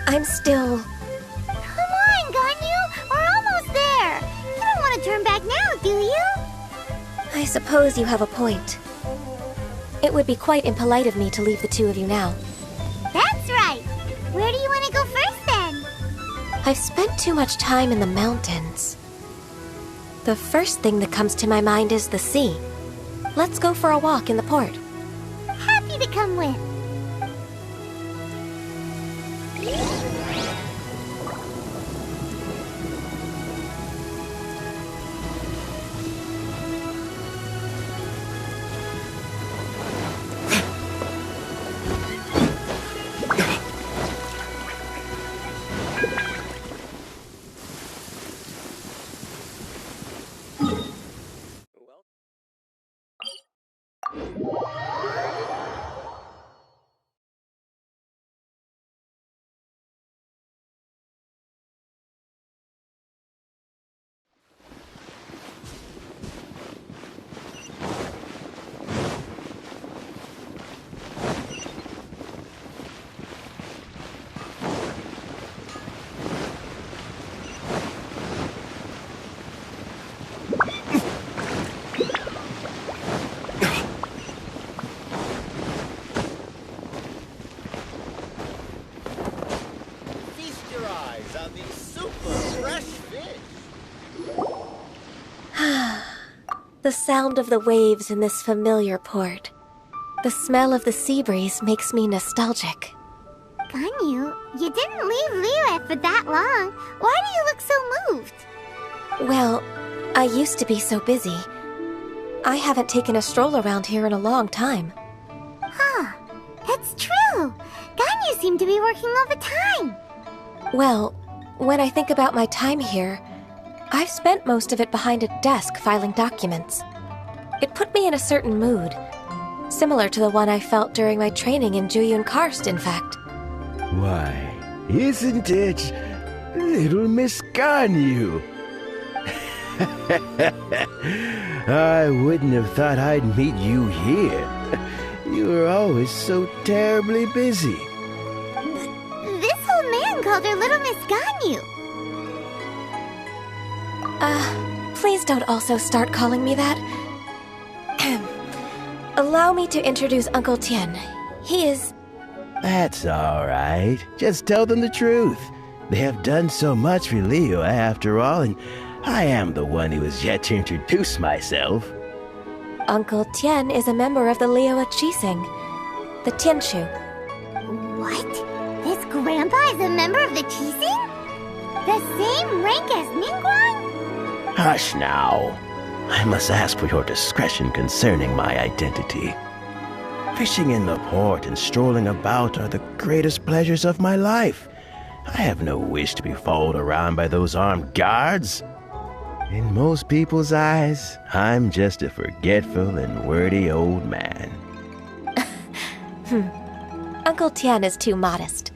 I'm still... Come on, Ganyu! We're almost there! You don't want to turn back now, do you? I suppose you have a point. It would be quite impolite of me to leave the two of you now. That's right! Where do you want to go first, then? I've spent too much time in the mountains. The first thing that comes to my mind is the sea. Let's go for a walk in the port. Happy to come with. The sound of the waves in this familiar port. The smell of the sea breeze makes me nostalgic. Ganyu, you didn't leave Liyue for that long. Why do you look so moved? Well, I used to be so busy. I haven't taken a stroll around here in a long time. Huh, that's true. Ganyu seemed to be working all the time. Well, when I think about my time here, I've spent most of it behind a desk filing documents. It put me in a certain mood, similar to the one I felt during my training in Juyun Karst, in fact. Why, isn't it little Miss Ganyu? I wouldn't have thought I'd meet you here. You were always so terribly busy. This old man called her Little Miss Ganyu. Please don't also start calling me that. Allow me to introduce Uncle Tien. He is... That's all right. Just tell them the truth. They have done so much for Liyue after all, and I am the one who has yet to introduce myself. Uncle Tien is a member of the Liyue Qixing, the Tianshu. What? This grandpa is a member of the Qixing? The same rank as Ningguang? Hush now. I must ask for your discretion concerning my identity. Fishing in the port and strolling about are the greatest pleasures of my life. I have no wish to be followed around by those armed guards. In most people's eyes, I'm just a forgetful and wordy old man. Uncle Tien is too modest.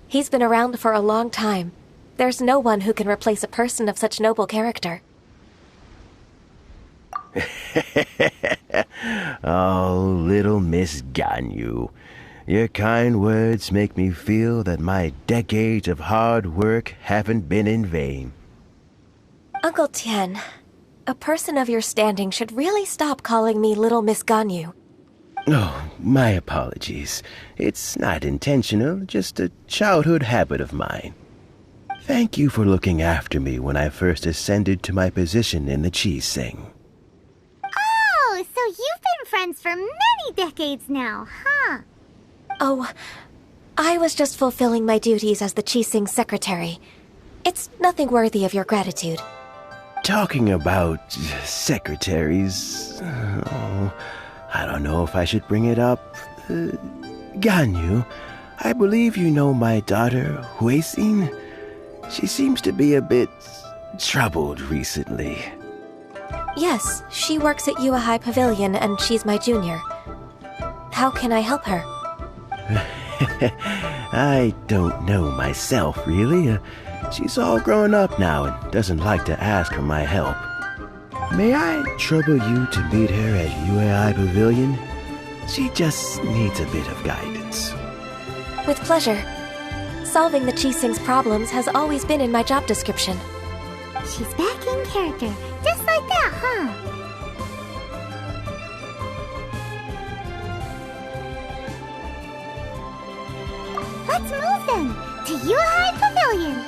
He's been around for a long time. There's no one who can replace a person of such noble character. Oh, little Miss Ganyu. Your kind words make me feel that my decades of hard work haven't been in vain. Uncle Tien, a person of your standing should really stop calling me Little Miss Ganyu. Oh, my apologies. It's not intentional, just a childhood habit of mine. Thank you for looking after me when I first ascended to my position in the Qixing. Oh, so you've been friends for many decades now, huh? Oh, I was just fulfilling my duties as the Qixing secretary. It's nothing worthy of your gratitude. Talking about secretaries... I don't know if I should bring it up. Ganyu, I believe you know my daughter, Huixin. She seems to be a bit troubled recently. Yes, she works at Yua High Pavilion and she's my junior. How can I help her? I don't know myself, really. She's all grown up now and doesn't like to ask for my help. May I trouble you to meet her at UAI Pavilion? She just needs a bit of guidance. With pleasure. Solving the Qixing's problems has always been in my job description. She's back in character, just like that, huh? Let's move then to Yuhai Pavilion.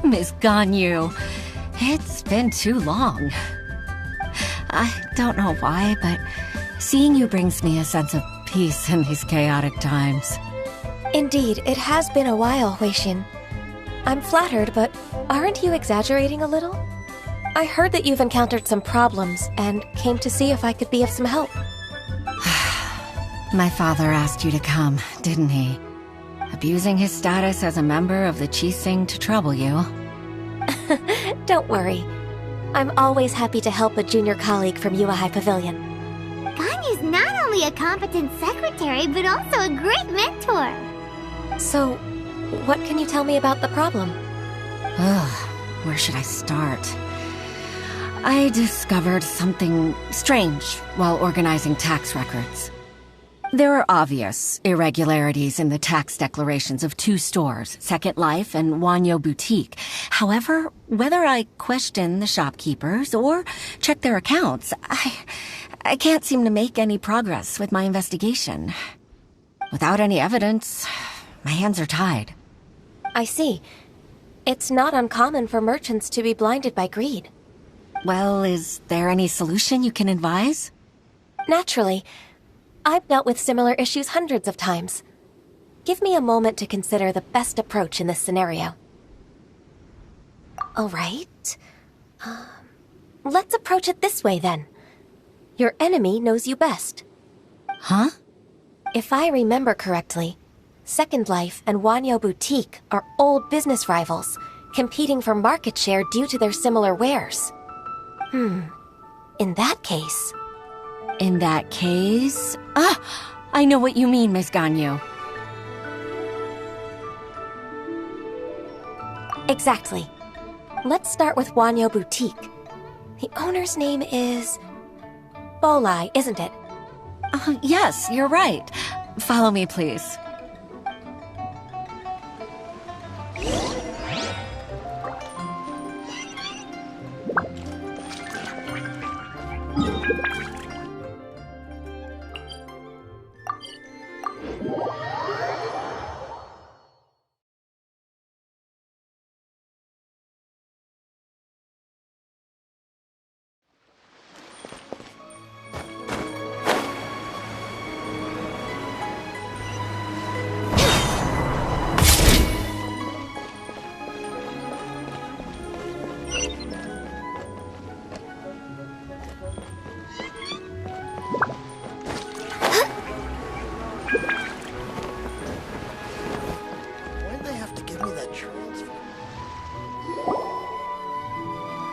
Miss Ganyu, it's been too long. I don't know why, but seeing you brings me a sense of peace in these chaotic times. Indeed, it has been a while, Huixin. I'm flattered, but aren't you exaggerating a little? I heard that you've encountered some problems and came to see if I could be of some help. My father asked you to come, didn't he? Abusing his status as a member of the Qixing to trouble you. Don't worry. I'm always happy to help a junior colleague from Yuhai Pavilion. Ganyu's not only a competent secretary, but also a great mentor. So, what can you tell me about the problem? Ugh, where should I start? I discovered something strange while organizing tax records. There are obvious irregularities in the tax declarations of two stores, Second Life and miHoYo Boutique. However, whether I question the shopkeepers or check their accounts, I can't seem to make any progress with my investigation. Without any evidence, my hands are tied. I see. It's not uncommon for merchants to be blinded by greed. Well, is there any solution you can advise? Naturally. I've dealt with similar issues hundreds of times. Give me a moment to consider the best approach in this scenario. All right. Let's approach it this way, then. Your enemy knows you best. Huh? If I remember correctly, Second Life and miHoYo Boutique are old business rivals, competing for market share due to their similar wares. In that case... In that case... I know what you mean, Miss Ganyu. Exactly. Let's start with miHoYo Boutique. The owner's name is... Bolai, isn't it? Yes, you're right. Follow me, please.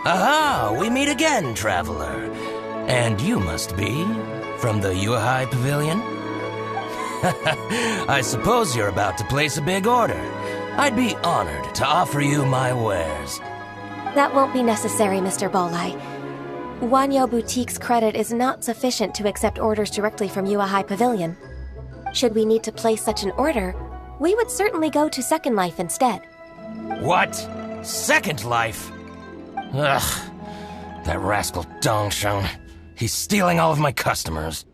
Aha! We meet again, traveler. And you must be from the Yuhai Pavilion? I suppose you're about to place a big order. I'd be honored to offer you my wares. That won't be necessary, Mr. Bolai. miHoYo Boutique's credit is not sufficient to accept orders directly from Yuhai Pavilion. Should we need to place such an order, we would certainly go to Second Life instead. What? Second Life? Ugh. That rascal Dongsheng. He's stealing all of my customers.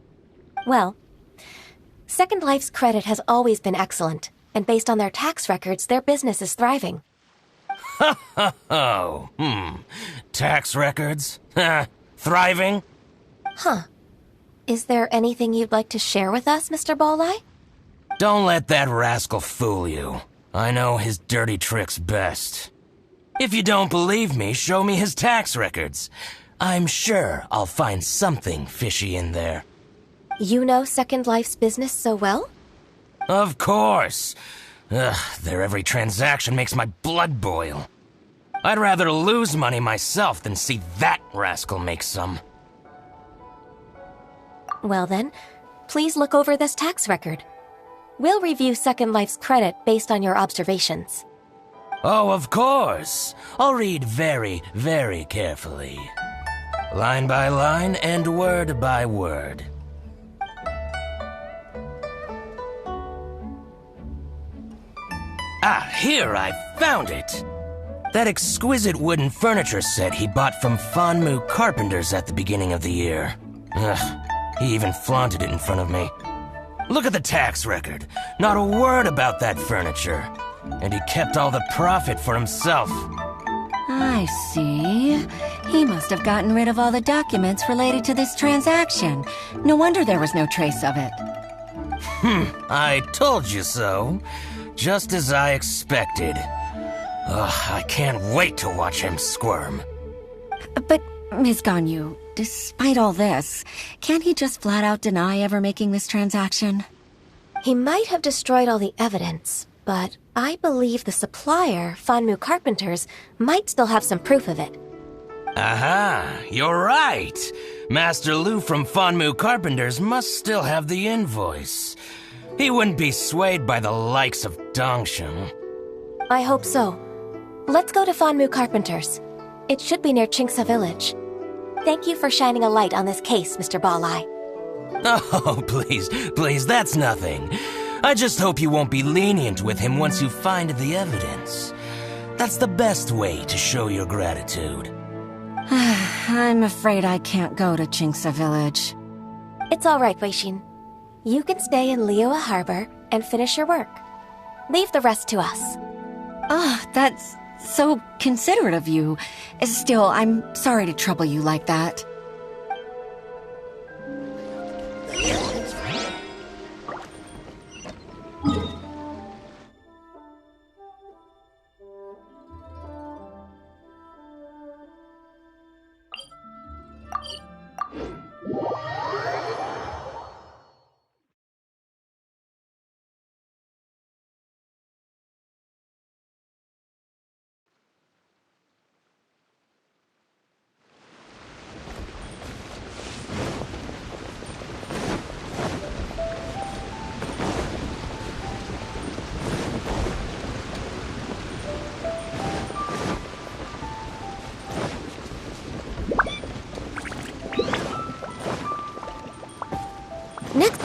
Well, Second Life's credit has always been excellent, and based on their tax records, their business is thriving. Tax records? Thriving? Huh. Is there anything you'd like to share with us, Mr. Balleye? Don't let that rascal fool you. I know his dirty tricks best. If you don't believe me, show me his tax records. I'm sure I'll find something fishy in there. You know Second Life's business so well? Of course. Ugh, their every transaction makes my blood boil. I'd rather lose money myself than see that rascal make some. Well then, please look over this tax record. We'll review Second Life's credit based on your observations. Oh, of course. I'll read very, very carefully. Line by line and word by word. Ah, here, I found it. That exquisite wooden furniture set he bought from Fanmu Carpenters at the beginning of the year. Ugh, he even flaunted it in front of me. Look at the tax record. Not a word about that furniture. And he kept all the profit for himself. I see. He must have gotten rid of all the documents related to this transaction. No wonder there was no trace of it. I told you so. Just as I expected. Ugh, I can't wait to watch him squirm. But, Ms. Ganyu, despite all this, can't he just flat out deny ever making this transaction? He might have destroyed all the evidence, but I believe the supplier, Fanmu Carpenters, might still have some proof of it. Aha, you're right. Master Lu from Fanmu Carpenters must still have the invoice. He wouldn't be swayed by the likes of Dongsheng. I hope so. Let's go to Fanmu Carpenters. It should be near Chingsa Village. Thank you for shining a light on this case, Mr. Balleye. Oh, please, that's nothing. I just hope you won't be lenient with him once you find the evidence. That's the best way to show your gratitude. I'm afraid I can't go to Chingsa Village. It's all right, Weishin. You can stay in Liyue Harbor and finish your work. Leave the rest to us. Ah, that's so considerate of you. Still, I'm sorry to trouble you like that. Next.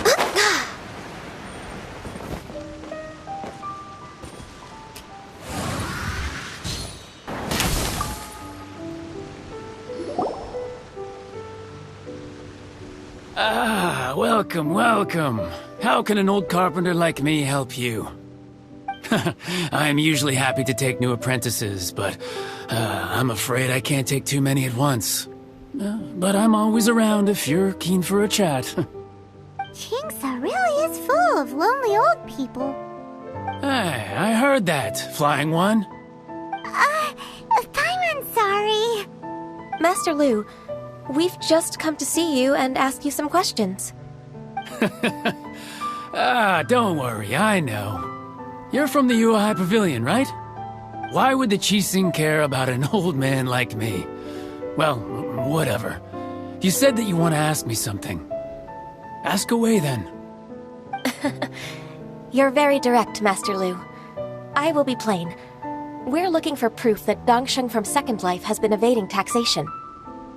Ah, welcome, welcome. How can an old carpenter like me help you? I'm usually happy to take new apprentices, but I'm afraid I can't take too many at once. But I'm always around if you're keen for a chat. Chingsa really is full of lonely old people. Hey, I heard that, Flying One. Paimon's sorry. Master Lu, we've just come to see you and ask you some questions. Don't worry, I know. You're from the Yuehai Pavilion, right? Why would the Qixing care about an old man like me? Well, whatever. You said that you want to ask me something. Ask away, then. You're very direct, Master Lu. I will be plain. We're looking for proof that Dongsheng from Second Life has been evading taxation.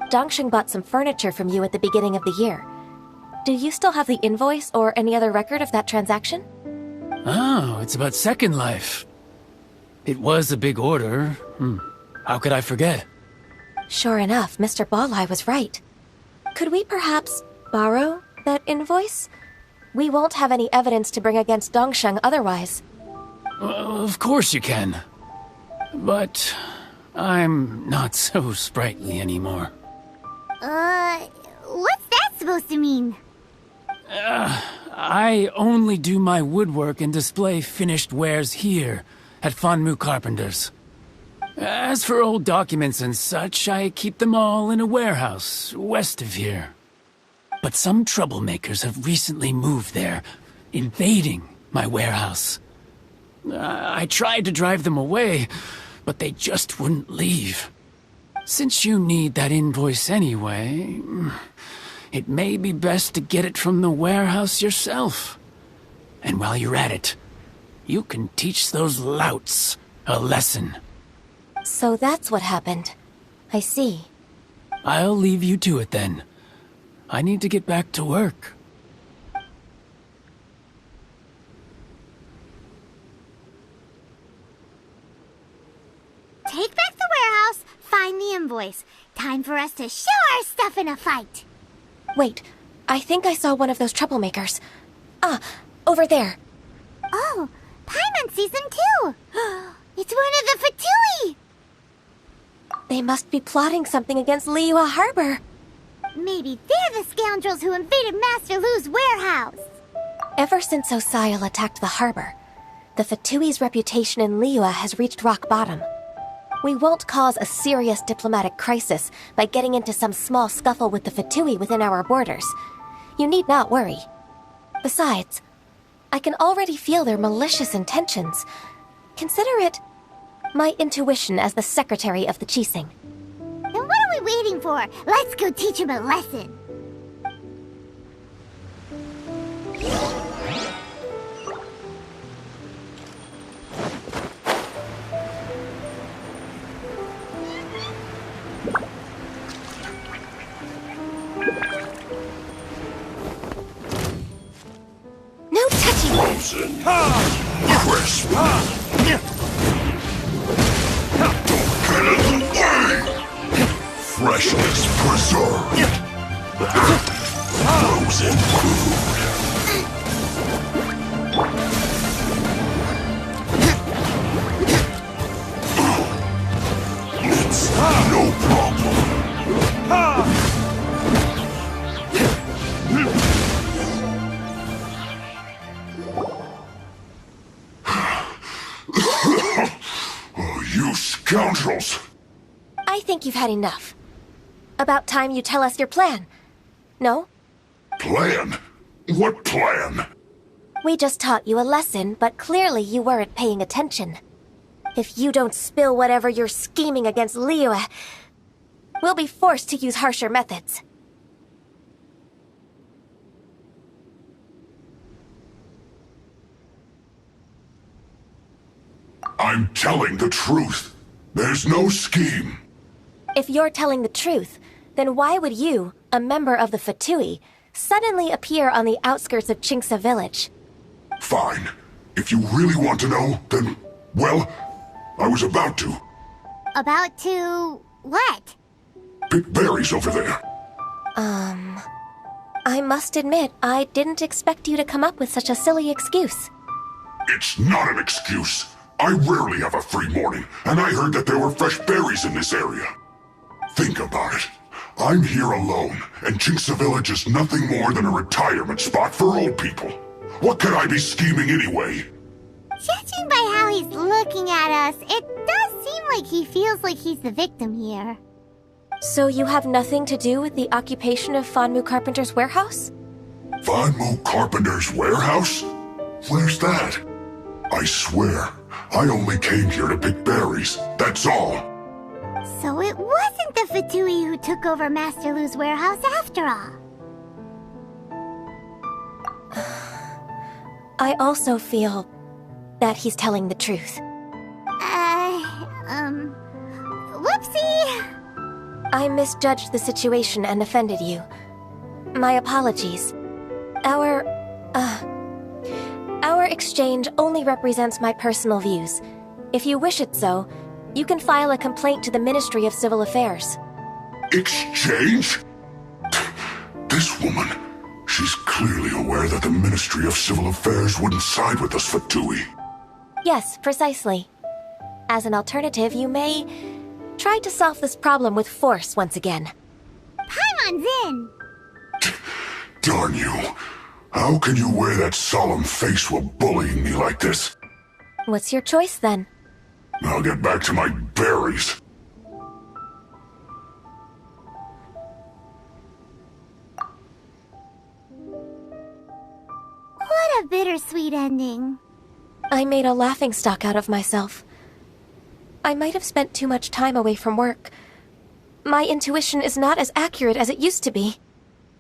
Dongsheng bought some furniture from you at the beginning of the year. Do you still have the invoice or any other record of that transaction? Oh, it's about Second Life. It was a big order. How could I forget? Sure enough, Mr. Balleye was right. Could we perhaps borrow that invoice? We won't have any evidence to bring against Dongsheng otherwise. Of course you can. But I'm not so sprightly anymore. What's that supposed to mean? I only do my woodwork and display finished wares here, at Fanmu Carpenter's. As for old documents and such, I keep them all in a warehouse, west of here. But some troublemakers have recently moved there, invading my warehouse. I tried to drive them away, but they just wouldn't leave. Since you need that invoice anyway, it may be best to get it from the warehouse yourself. And while you're at it, you can teach those louts a lesson. So that's what happened. I see. I'll leave you to it then. I need to get back to work. Take back the warehouse, find the invoice. Time for us to show our stuff in a fight. Wait, I think I saw one of those troublemakers. Ah, over there. Oh, Paimon sees him too. It's one of the Fatui. They must be plotting something against Liyue Harbor. Maybe they're the scoundrels who invaded Master Lu's warehouse. Ever since Osial attacked the harbor, the Fatui's reputation in Liyue has reached rock bottom. We won't cause a serious diplomatic crisis by getting into some small scuffle with the Fatui within our borders. You need not worry. Besides, I can already feel their malicious intentions. Consider it my intuition as the secretary of the Qixing. Then what are we waiting for? Let's go teach him a lesson. No touching! Frozen. Crisp. Don't get in the way. Freshness preserved. Frozen food. It's no problem. You scoundrels! I think you've had enough. About time you tell us your plan. No? Plan? What plan? We just taught you a lesson, but clearly you weren't paying attention. If you don't spill whatever you're scheming against Liyue, we'll be forced to use harsher methods. I'm telling the truth. There's no scheme. If you're telling the truth, then why would you, a member of the Fatui, suddenly appear on the outskirts of Qingce village? Fine. If you really want to know, then, well, I was about to. About to... what? Pick berries over there. I must admit, I didn't expect you to come up with such a silly excuse. It's not an excuse. I rarely have a free morning, and I heard that there were fresh berries in this area. Think about it. I'm here alone, and Qingce Village is nothing more than a retirement spot for old people. What could I be scheming anyway? Judging by how he's looking at us, it does seem like he feels like he's the victim here. So you have nothing to do with the occupation of Fanmu Carpenter's warehouse? Fanmu Carpenter's warehouse? Where's that? I swear, I only came here to pick berries, that's all. So it wasn't the Fatui who took over Master Lu's warehouse after all. I also feel that he's telling the truth. Whoopsie! I misjudged the situation and offended you. My apologies. Our exchange only represents my personal views. If you wish it so, you can file a complaint to the Ministry of Civil Affairs. Exchange? This woman, she's clearly aware that the Ministry of Civil Affairs wouldn't side with us Fatui. Yes, precisely. As an alternative, you may try to solve this problem with force once again. Paimon's in! Darn you. How can you wear that solemn face while bullying me like this? What's your choice then? I'll get back to my berries. What a bittersweet ending. I made a laughingstock out of myself. I might have spent too much time away from work. My intuition is not as accurate as it used to be.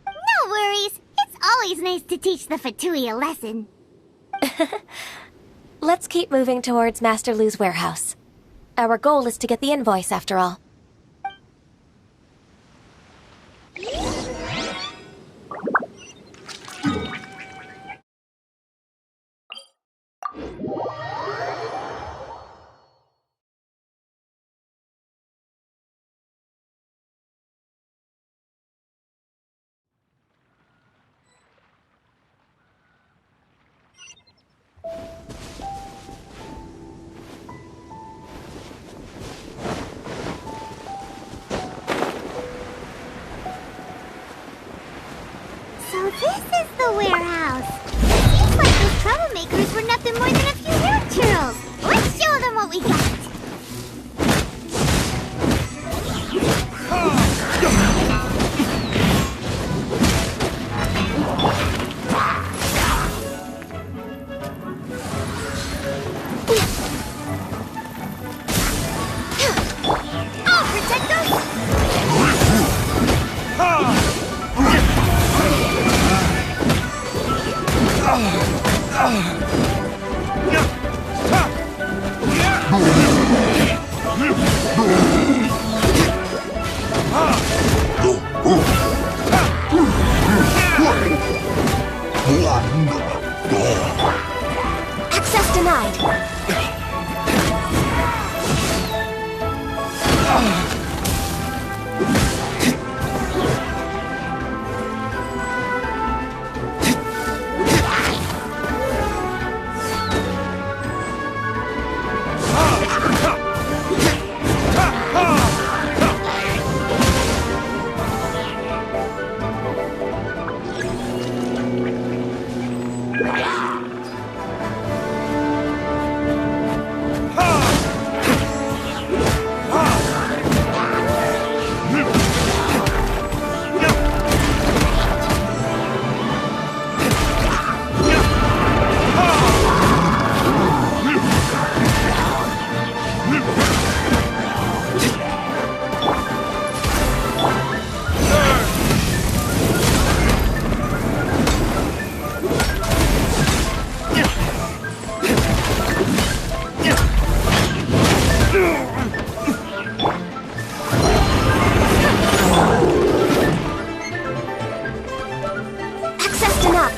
No worries. It's always nice to teach the Fatui a lesson. Let's keep moving towards Master Lu's warehouse. Our goal is to get the invoice, after all. So this is the warehouse. Seems like those troublemakers were nothing more than a few hair churls. Let's show them what we got. I'll protect them. Access denied. Access denied.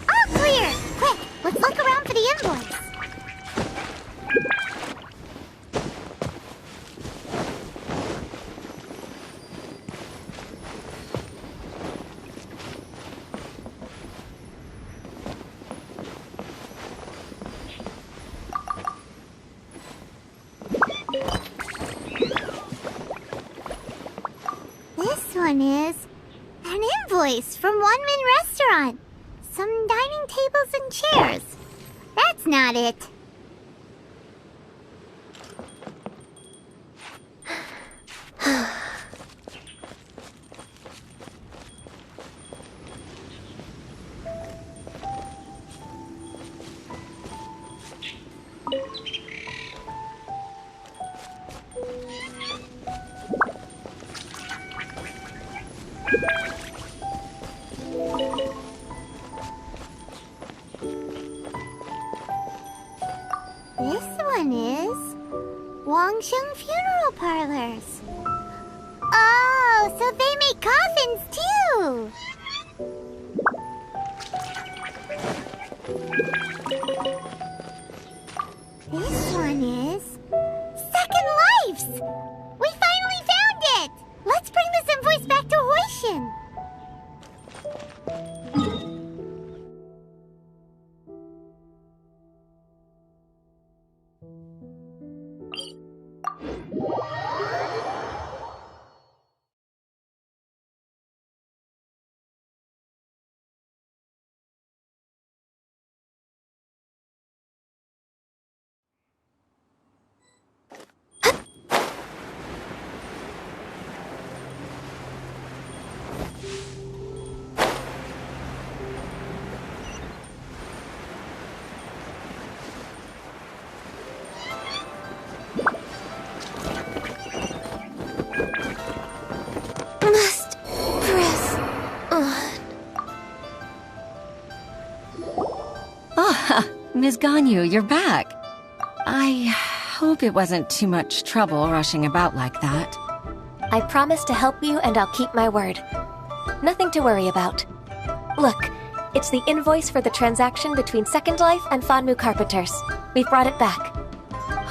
All clear. Quick, let's look around for the invoice. This one is an invoice from One Min Restaurant. Some dining tables and chairs. That's not it. This one is Wangsheng Funeral Parlors. Oh, so they make coffins too. This one is We finally found it! Let's bring this invoice back to Hoishin. Must press on. Ah, Ms. Ganyu, you're back. I hope it wasn't too much trouble rushing about like that. I promise to help you and I'll keep my word. Nothing to worry about. Look, it's the invoice for the transaction between Second Life and Fanmu Carpenters. We've brought it back.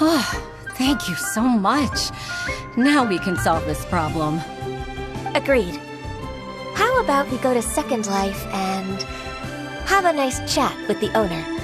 Oh, thank you so much. Now we can solve this problem. Agreed. How about we go to Second Life and have a nice chat with the owner?